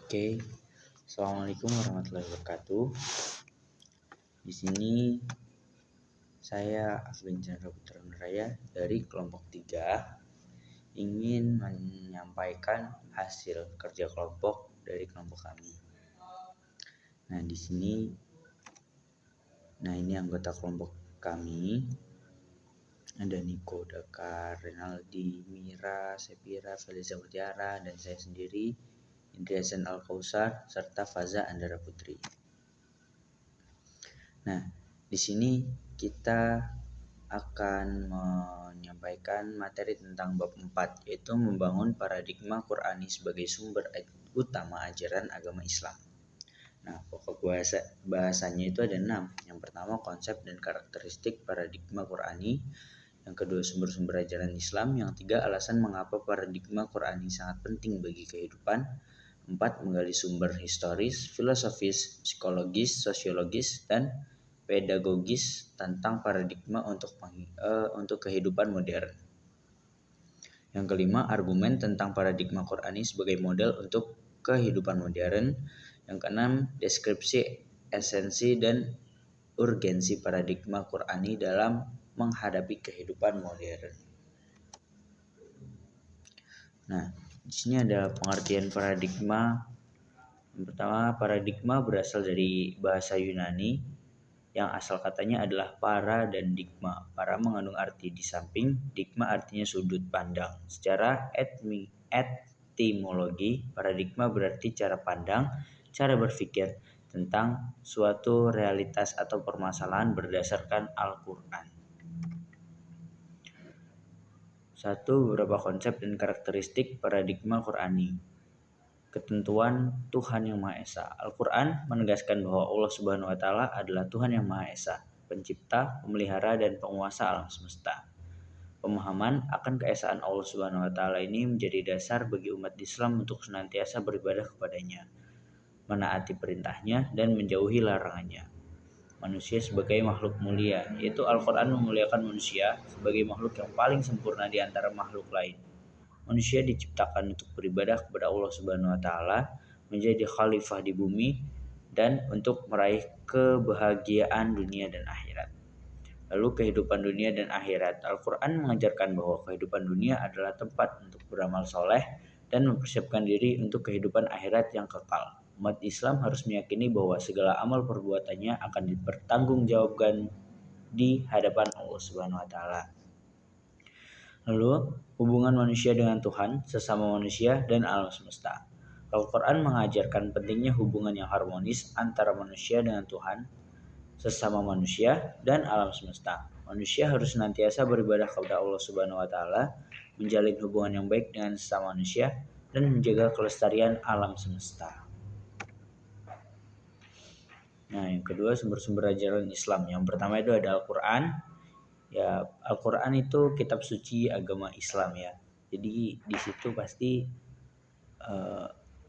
Oke, Assalamualaikum warahmatullahi wabarakatuh. Di sini saya Aflin Chandra Putra Nuraya dari kelompok 3 ingin menyampaikan hasil kerja kelompok dari kelompok kami. Nah, ini anggota kelompok kami. Ada Niko, Dakar, Renaldi, Mira, Sepira, Feliza Mutiara, dan saya sendiri, Indriasan Al-Kausar, serta Faza Andara Putri. Nah, di sini kita akan menyampaikan materi tentang bab 4, yaitu membangun paradigma Qur'ani sebagai sumber utama ajaran agama Islam. Nah, pokok bahasanya itu ada 6. Yang pertama, konsep dan karakteristik paradigma Qur'ani. Yang kedua, sumber-sumber ajaran Islam. Yang 3, alasan mengapa paradigma Qur'ani sangat penting bagi kehidupan. 4, menggali sumber historis, filosofis, psikologis, sosiologis, dan pedagogis tentang paradigma untuk kehidupan modern. Yang kelima, argumen tentang paradigma Qur'ani sebagai model untuk kehidupan modern. Yang keenam, deskripsi esensi dan urgensi paradigma Qur'ani dalam menghadapi kehidupan modern. Nah, di sini ada pengertian paradigma. Yang pertama, paradigma berasal dari bahasa Yunani yang asal katanya adalah para dan digma. Para mengandung arti di samping, digma artinya sudut pandang. Secara etimologi, paradigma berarti cara pandang, cara berpikir tentang suatu realitas atau permasalahan berdasarkan Al-Quran. 1. Beberapa konsep dan karakteristik paradigma Qur'ani. Ketentuan Tuhan yang Maha Esa. Al-Quran menegaskan bahwa Allah Subhanahu wa Ta'ala adalah Tuhan yang Maha Esa, pencipta, pemelihara, dan penguasa alam semesta. Pemahaman akan keesaan Allah Subhanahu wa Ta'ala ini menjadi dasar bagi umat Islam untuk senantiasa beribadah kepadanya, menaati perintahnya, dan menjauhi larangannya. Manusia sebagai makhluk mulia, yaitu Al-Quran memuliakan manusia sebagai makhluk yang paling sempurna di antara makhluk lain. Manusia diciptakan untuk beribadah kepada Allah Subhanahu wa Ta'ala, menjadi khalifah di bumi, dan untuk meraih kebahagiaan dunia dan akhirat. Lalu kehidupan dunia dan akhirat. Al-Quran mengajarkan bahwa kehidupan dunia adalah tempat untuk beramal soleh dan mempersiapkan diri untuk kehidupan akhirat yang kekal. Umat Islam harus meyakini bahwa segala amal perbuatannya akan dipertanggungjawabkan di hadapan Allah Subhanahu wa Ta'ala. Lalu, hubungan manusia dengan Tuhan, sesama manusia, dan alam semesta. Al-Quran mengajarkan pentingnya hubungan yang harmonis antara manusia dengan Tuhan, sesama manusia, dan alam semesta. Manusia harus senantiasa beribadah kepada Allah Subhanahu wa Ta'ala, menjalin hubungan yang baik dengan sesama manusia, dan menjaga kelestarian alam semesta. Nah, yang kedua, sumber-sumber ajaran Islam. Yang pertama itu ada Al-Quran. Ya, Al-Quran itu kitab suci agama Islam ya. Jadi di situ pasti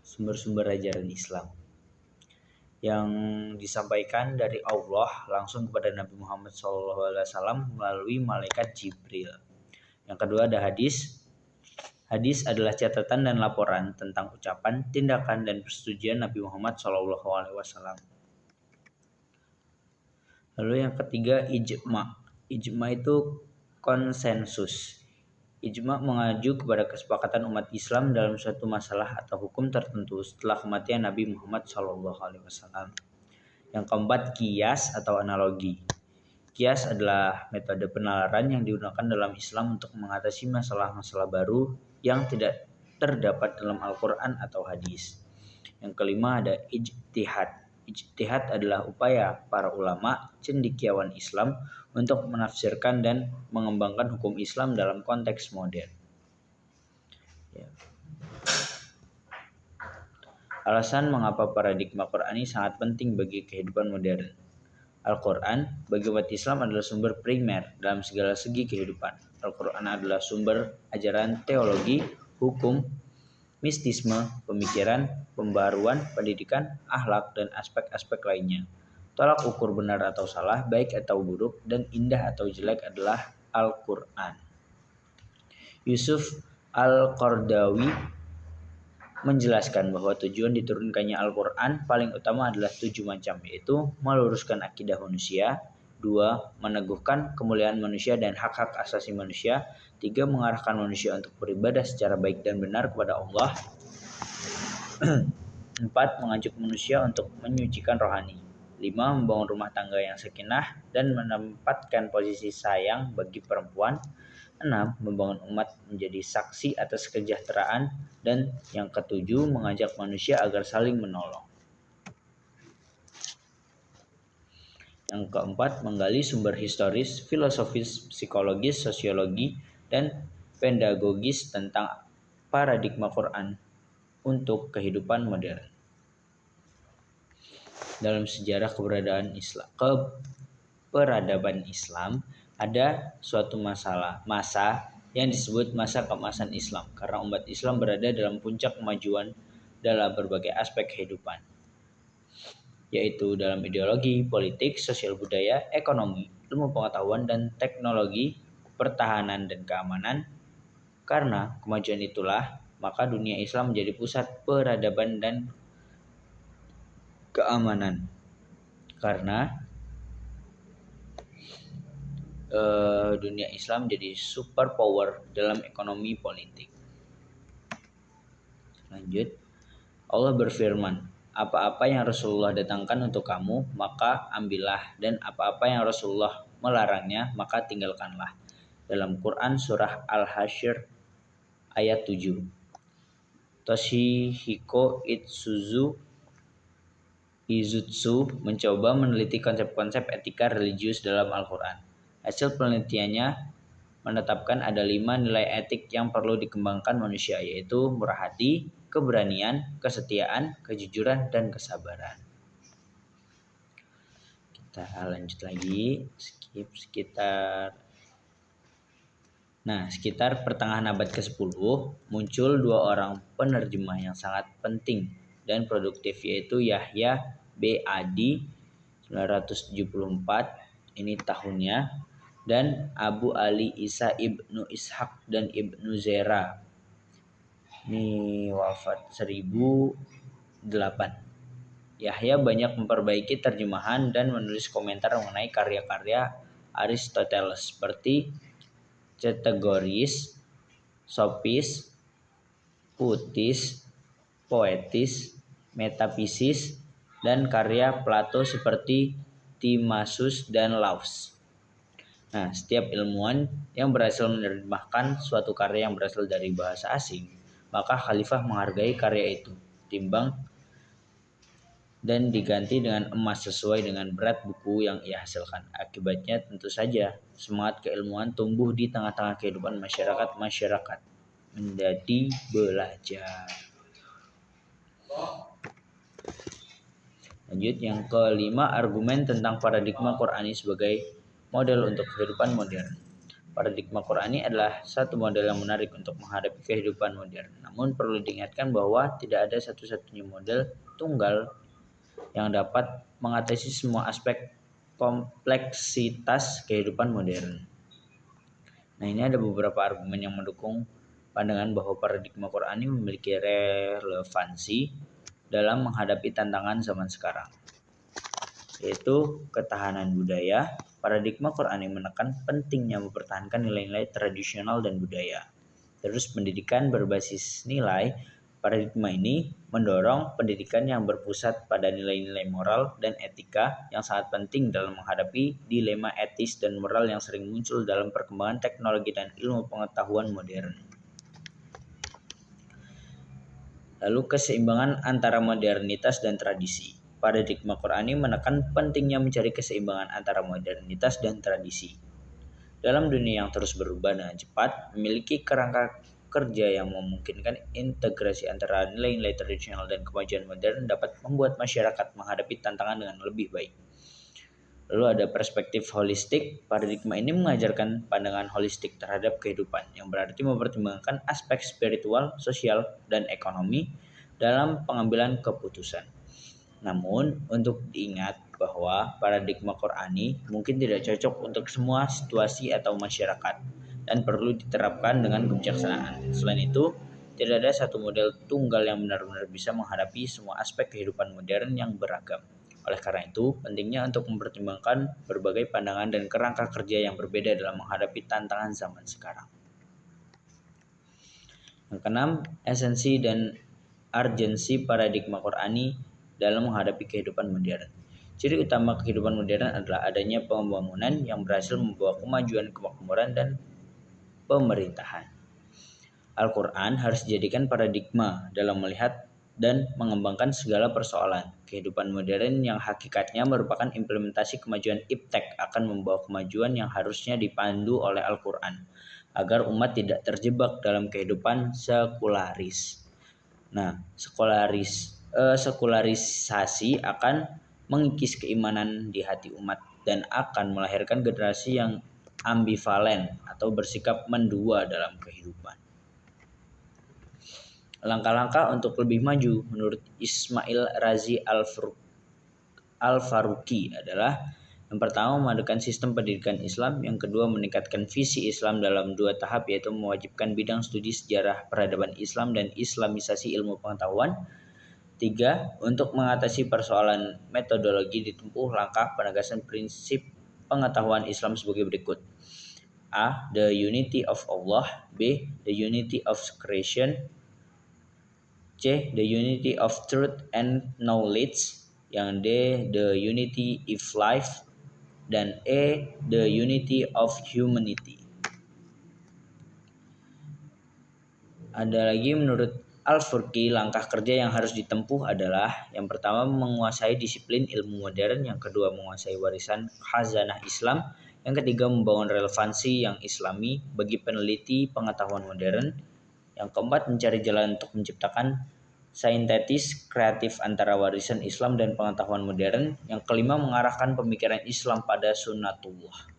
sumber-sumber ajaran Islam yang disampaikan dari Allah langsung kepada Nabi Muhammad SAW melalui malaikat Jibril. Yang kedua ada hadis. Hadis adalah catatan dan laporan tentang ucapan, tindakan, dan persetujuan Nabi Muhammad SAW. Lalu yang ketiga ijma. Ijma itu konsensus. Ijma mengacu kepada kesepakatan umat Islam dalam suatu masalah atau hukum tertentu setelah kematian Nabi Muhammad SAW. Yang keempat, kias atau analogi. Kias adalah metode penalaran yang digunakan dalam Islam untuk mengatasi masalah-masalah baru yang tidak terdapat dalam Al-Quran atau hadis. Yang kelima ada ijtihad. Ijtihad adalah upaya para ulama cendekiawan Islam untuk menafsirkan dan mengembangkan hukum Islam dalam konteks modern. Ya. Alasan mengapa paradigma Qur'ani sangat penting bagi kehidupan modern. Al-Quran bagi umat Islam adalah sumber primer dalam segala segi kehidupan. Al-Quran adalah sumber ajaran teologi, hukum, mistisme, pemikiran, pembaruan, pendidikan, akhlak, dan aspek-aspek lainnya. Tolak ukur benar atau salah, baik atau buruk, dan indah atau jelek adalah Al-Quran. Yusuf Al-Qardawi menjelaskan bahwa tujuan diturunkannya Al-Quran paling utama adalah 7 macam, yaitu meluruskan akidah manusia, 2. Meneguhkan kemuliaan manusia dan hak-hak asasi manusia, 3. Mengarahkan manusia untuk beribadah secara baik dan benar kepada Allah, 4. Mengajak manusia untuk menyucikan rohani, 5. Membangun rumah tangga yang sakinah dan menempatkan posisi sayang bagi perempuan, 6. Membangun umat menjadi saksi atas kesejahteraan, dan yang ketujuh, mengajak manusia agar saling menolong. Yang keempat, menggali sumber historis, filosofis, psikologis, sosiologi, dan pedagogis tentang paradigma Quran untuk kehidupan modern. Dalam sejarah peradaban Islam, ada suatu masa yang disebut masa keemasan Islam, karena umat Islam berada dalam puncak kemajuan dalam berbagai aspek kehidupan, yaitu dalam ideologi, politik, sosial budaya, ekonomi, ilmu pengetahuan dan teknologi, pertahanan dan keamanan. Karena kemajuan itulah, maka dunia Islam menjadi pusat peradaban dan keamanan. Karena dunia Islam jadi super power dalam ekonomi politik. Lanjut, Allah berfirman, apa-apa yang Rasulullah datangkan untuk kamu, maka ambillah, dan apa-apa yang Rasulullah melarangnya, maka tinggalkanlah. Dalam Quran surah Al-Hasyr ayat 7. Toshihiko Izutsu mencoba meneliti konsep-konsep etika religius dalam Al-Quran. Hasil penelitiannya menetapkan ada 5 nilai etik yang perlu dikembangkan manusia, yaitu murah hati, keberanian, kesetiaan, kejujuran, dan kesabaran. Kita lanjut lagi, sekitar pertengahan abad ke-10 muncul 2 orang penerjemah yang sangat penting dan produktif, yaitu Yahya B.Adi 974 ini tahunnya, dan Abu Ali Isa Ibnu Ishaq dan Ibnu Zera ini wafat 1008. Yahya banyak memperbaiki terjemahan dan menulis komentar mengenai karya-karya Aristoteles seperti Categories, Sophis, Putis, Poetis, Metafisis, dan karya Plato seperti Timasus dan Laus. Setiap ilmuwan yang berhasil menerjemahkan suatu karya yang berasal dari bahasa asing, maka khalifah menghargai karya itu, timbang dan diganti dengan emas sesuai dengan berat buku yang ia hasilkan. Akibatnya tentu saja semangat keilmuan tumbuh di tengah-tengah kehidupan masyarakat menjadi belajar. Lanjut, yang kelima, argumen tentang paradigma Qur'ani sebagai model untuk kehidupan modern. Paradigma Qur'ani adalah satu model yang menarik untuk menghadapi kehidupan modern. Namun perlu diingatkan bahwa tidak ada satu-satunya model tunggal yang dapat mengatasi semua aspek kompleksitas kehidupan modern. Ini ada beberapa argumen yang mendukung pandangan bahwa paradigma Qur'ani memiliki relevansi dalam menghadapi tantangan zaman sekarang, yaitu ketahanan budaya. Paradigma Qur'ani menekan pentingnya mempertahankan nilai-nilai tradisional dan budaya. Terus pendidikan berbasis nilai. Paradigma ini mendorong pendidikan yang berpusat pada nilai-nilai moral dan etika yang sangat penting dalam menghadapi dilema etis dan moral yang sering muncul dalam perkembangan teknologi dan ilmu pengetahuan modern. Lalu keseimbangan antara modernitas dan tradisi. Paradigma Qur'ani menekan pentingnya mencari keseimbangan antara modernitas dan tradisi. Dalam dunia yang terus berubah dengan cepat, memiliki kerangka kerja yang memungkinkan integrasi antara nilai-nilai tradisional dan kemajuan modern dapat membuat masyarakat menghadapi tantangan dengan lebih baik. Lalu ada perspektif holistik. Paradigma ini mengajarkan pandangan holistik terhadap kehidupan, yang berarti mempertimbangkan aspek spiritual, sosial, dan ekonomi dalam pengambilan keputusan. Namun, untuk diingat bahwa paradigma Qur'ani mungkin tidak cocok untuk semua situasi atau masyarakat dan perlu diterapkan dengan kebijaksanaan. Selain itu, Tidak ada satu model tunggal yang benar-benar bisa menghadapi semua aspek kehidupan modern yang beragam. Oleh karena itu, pentingnya untuk mempertimbangkan berbagai pandangan dan kerangka kerja yang berbeda dalam menghadapi tantangan zaman sekarang. Yang keenam, esensi dan urgensi paradigma Qur'ani dalam menghadapi kehidupan modern. Ciri utama kehidupan modern adalah adanya pembangunan yang berhasil membawa kemajuan kemakmuran dan pemerintahan. Al-Quran harus dijadikan paradigma dalam melihat dan mengembangkan segala persoalan. Kehidupan modern yang hakikatnya merupakan implementasi kemajuan iptek akan membawa kemajuan yang harusnya dipandu oleh Al-Quran, agar umat tidak terjebak dalam kehidupan sekularis. Nah, sekularisasi akan mengikis keimanan di hati umat dan akan melahirkan generasi yang ambivalen atau bersikap mendua dalam kehidupan. Langkah-langkah untuk lebih maju menurut Ismail Razi Al-Faruqi adalah: yang pertama, memadukan sistem pendidikan Islam; yang kedua, meningkatkan visi Islam dalam 2 tahap, yaitu mewajibkan bidang studi sejarah peradaban Islam dan islamisasi ilmu pengetahuan. 3. Untuk mengatasi persoalan metodologi ditempuh langkah penegasan prinsip pengetahuan Islam sebagai berikut: A. The unity of Allah. B. The unity of creation. C. The unity of truth and knowledge. Yang D. The unity of life. Dan E. The unity of humanity. Ada lagi menurut Al-Furqi, langkah kerja yang harus ditempuh adalah: yang pertama, menguasai disiplin ilmu modern; yang kedua, menguasai warisan khazanah Islam; yang ketiga, membangun relevansi yang islami bagi peneliti pengetahuan modern; yang keempat, mencari jalan untuk menciptakan sintetis kreatif antara warisan Islam dan pengetahuan modern; yang kelima, mengarahkan pemikiran Islam pada sunnatullah.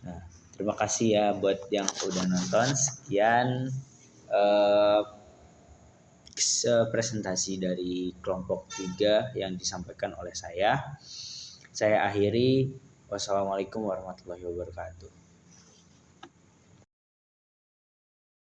Nah, terima kasih ya buat yang udah nonton. Sekian presentasi dari kelompok 3 yang disampaikan oleh saya. Saya akhiri. Wassalamualaikum warahmatullahi wabarakatuh.